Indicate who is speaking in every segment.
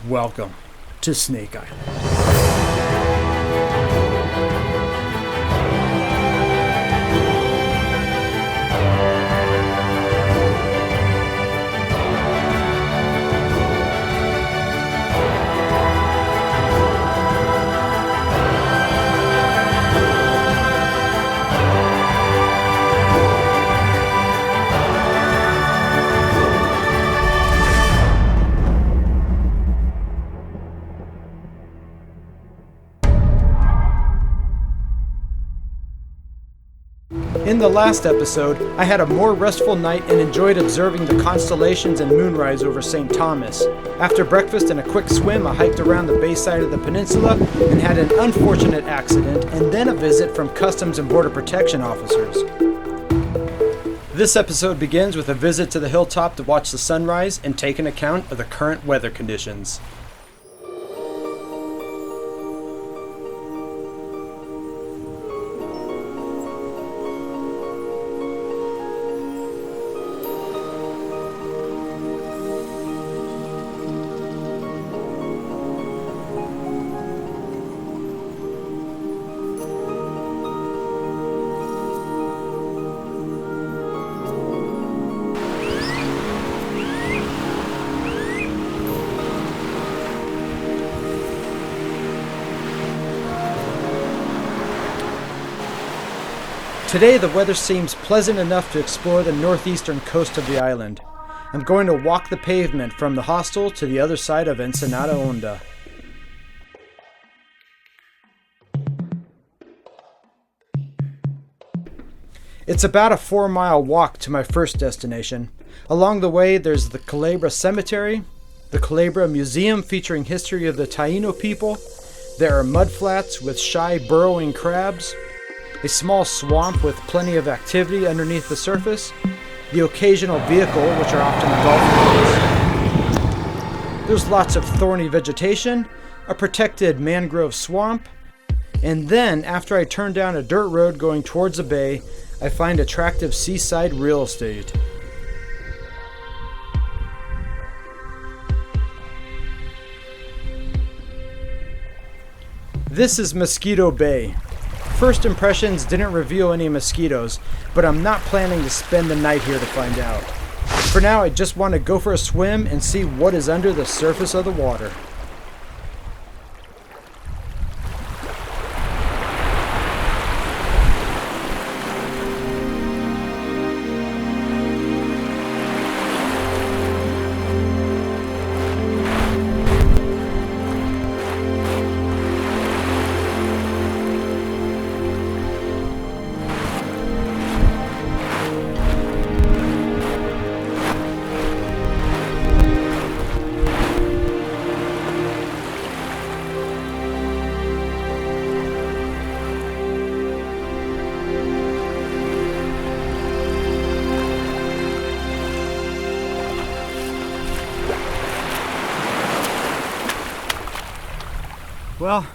Speaker 1: Welcome to Snake Island. In the last episode, I had a more restful night and enjoyed observing the constellations and moonrise over St. Thomas. After breakfast and a quick swim, I hiked around the bay side of the peninsula and had an unfortunate accident and then a visit from Customs and Border Protection officers. This episode begins with a visit to the hilltop to watch the sunrise and take an account of the current weather conditions. Today the weather seems pleasant enough to explore the northeastern coast of the island. I'm going to walk the pavement from the hostel to the other side of Ensenada Honda. It's about a 4-mile walk to my first destination. Along the way there's the Culebra Cemetery, the Culebra Museum featuring history of the Taino people. There are mudflats with shy burrowing crabs, a small swamp with plenty of activity underneath the surface, the occasional vehicle, which are often golf carts. There's lots of thorny vegetation, a protected mangrove swamp, and then, after I turn down a dirt road going towards the bay, I find attractive seaside real estate. This is Mosquito Bay. First impressions didn't reveal any mosquitoes, but I'm not planning to spend the night here to find out. For now, I just want to go for a swim and see what is under the surface of the water. Well,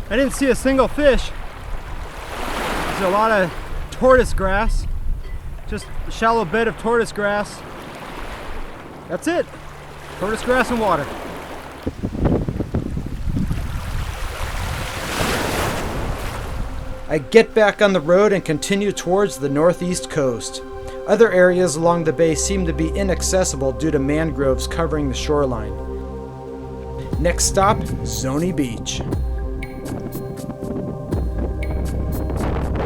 Speaker 1: I didn't see a single fish. There's a lot of tortoise grass, just a shallow bed of tortoise grass. That's it, tortoise grass and water. I get back on the road and continue towards the northeast coast. Other areas along the bay seem to be inaccessible due to mangroves covering the shoreline. Next stop, Zuellni Beach.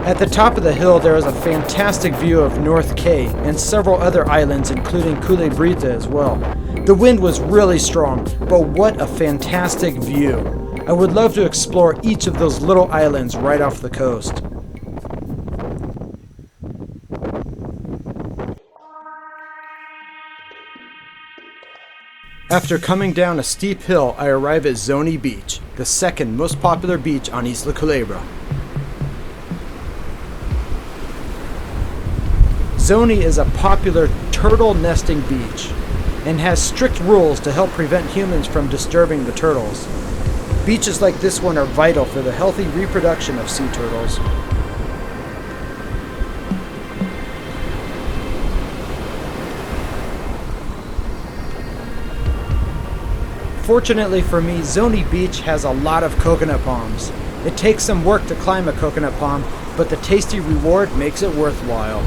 Speaker 1: At the top of the hill there is a fantastic view of North Cay and several other islands including Culebra as well. The wind was really strong, but what a fantastic view. I would love to explore each of those little islands right off the coast. After coming down a steep hill, I arrive at Zuellni Beach, the second most popular beach on Isla Culebra. Zuellni is a popular turtle nesting beach and has strict rules to help prevent humans from disturbing the turtles. Beaches like this one are vital for the healthy reproduction of sea turtles. Fortunately for me, Zuellni Beach has a lot of coconut palms. It takes some work to climb a coconut palm, but the tasty reward makes it worthwhile.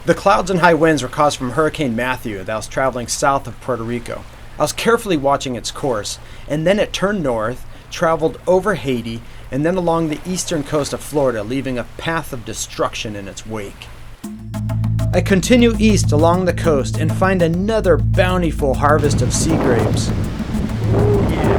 Speaker 1: The clouds and high winds were caused from Hurricane Matthew that was traveling south of Puerto Rico. I was carefully watching its course, and then it turned north, traveled over Haiti, and then along the eastern coast of Florida, leaving a path of destruction in its wake. I continue east along the coast and find another bountiful harvest of sea grapes. Oh yeah.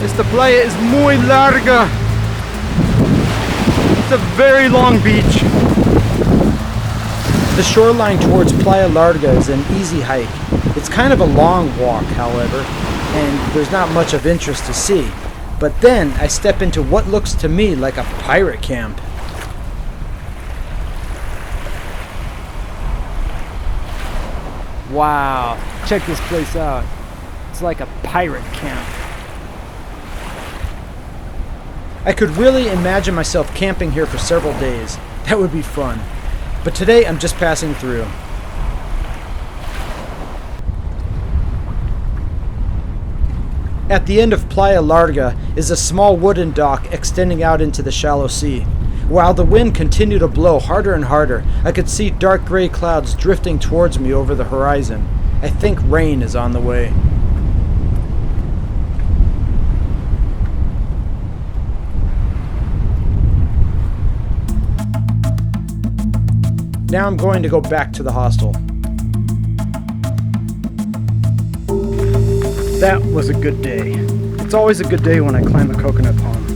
Speaker 1: Esta playa is muy larga. It's a very long beach. The shoreline towards Playa Larga is an easy hike. It's kind of a long walk, however, and there's not much of interest to see. But then I step into what looks to me like a pirate camp. Wow, check this place out. It's like a pirate camp. I could really imagine myself camping here for several days. That would be fun. But today I'm just passing through. At the end of Playa Larga is a small wooden dock extending out into the shallow sea. While the wind continued to blow harder and harder, I could see dark gray clouds drifting towards me over the horizon. I think rain is on the way. Now I'm going to go back to the hostel. That was a good day. It's always a good day when I climb a coconut palm.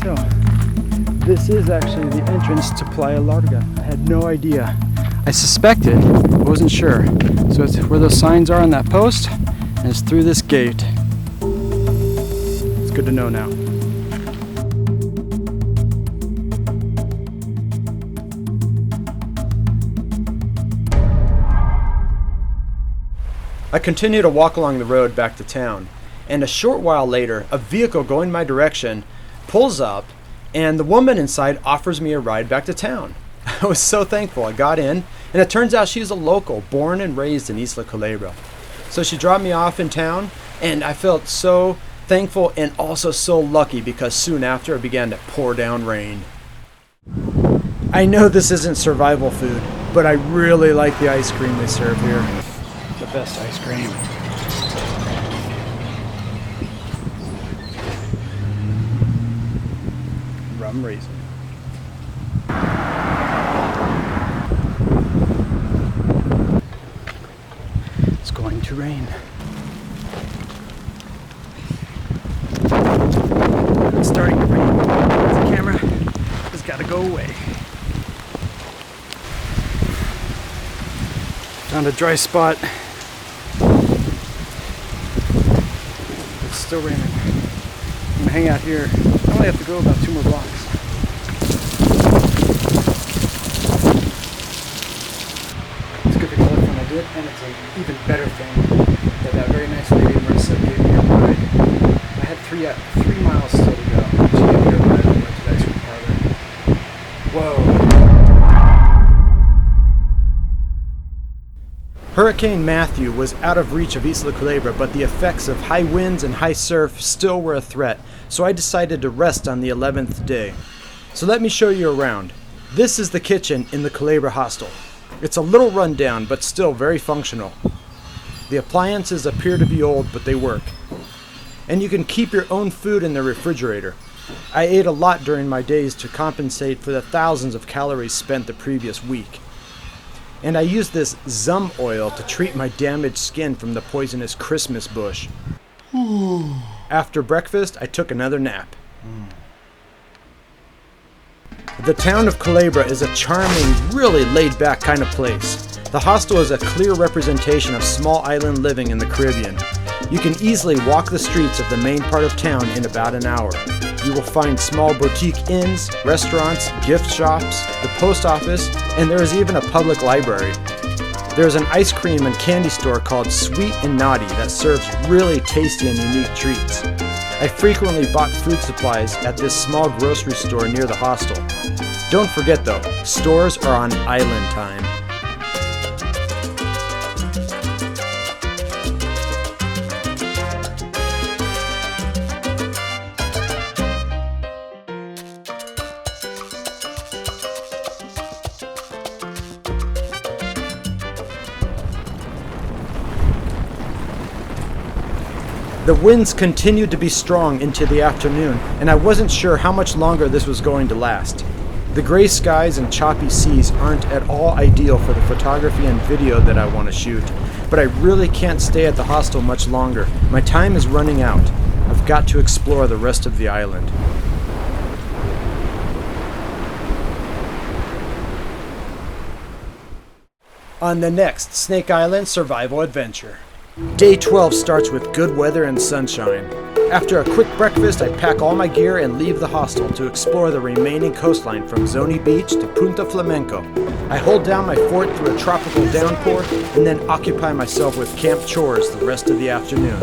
Speaker 1: So, this is actually the entrance to Playa Larga. I had no idea. I suspected, but wasn't sure. So it's where those signs are on that post, and it's through this gate. It's good to know now. I continue to walk along the road back to town, and a short while later, a vehicle going my direction pulls up, and the woman inside offers me a ride back to town. I was so thankful. I got in, and it turns out she's a local, born and raised in Isla Culebra. So she dropped me off in town, and I felt so thankful and also so lucky because soon after it began to pour down rain. I know this isn't survival food, but I really like the ice cream they serve here. The best ice cream. some reason. It's going to rain. It's starting to rain. The camera has got to go away. Found a dry spot. It's still raining. I'm gonna hang out here. I only have to go about 2 more blocks. It's good to collect when I did, and it's an even better thing that that very nice lady Marissa gave me a ride. I had 3 miles still to go. She gave me a ride and went to the ice cream parlor. Whoa. Hurricane Matthew was out of reach of Isla Culebra, but the effects of high winds and high surf still were a threat, so I decided to rest on the 11th day. So let me show you around. This is the kitchen in the Culebra hostel. It's a little run down, but still very functional. The appliances appear to be old, but they work. And you can keep your own food in the refrigerator. I ate a lot during my days to compensate for the thousands of calories spent the previous week. And I used this zum oil to treat my damaged skin from the poisonous Christmas bush. After breakfast, I took another nap. The town of Culebra is a charming, really laid-back kind of place. The hostel is a clear representation of small island living in the Caribbean. You can easily walk the streets of the main part of town in about an hour. You will find small boutique inns, restaurants, gift shops, the post office, and there is even a public library. There is an ice cream and candy store called Sweet and Naughty that serves really tasty and unique treats. I frequently bought food supplies at this small grocery store near the hostel. Don't forget though, stores are on island time. The winds continued to be strong into the afternoon, and I wasn't sure how much longer this was going to last. The gray skies and choppy seas aren't at all ideal for the photography and video that I want to shoot, but I really can't stay at the hostel much longer. My time is running out. I've got to explore the rest of the island. On the next Snake Island survival adventure. Day 12 starts with good weather and sunshine. After a quick breakfast, I pack all my gear and leave the hostel to explore the remaining coastline from Zuellni Beach to Punta Flamenco. I hold down my fort through a tropical downpour and then occupy myself with camp chores the rest of the afternoon.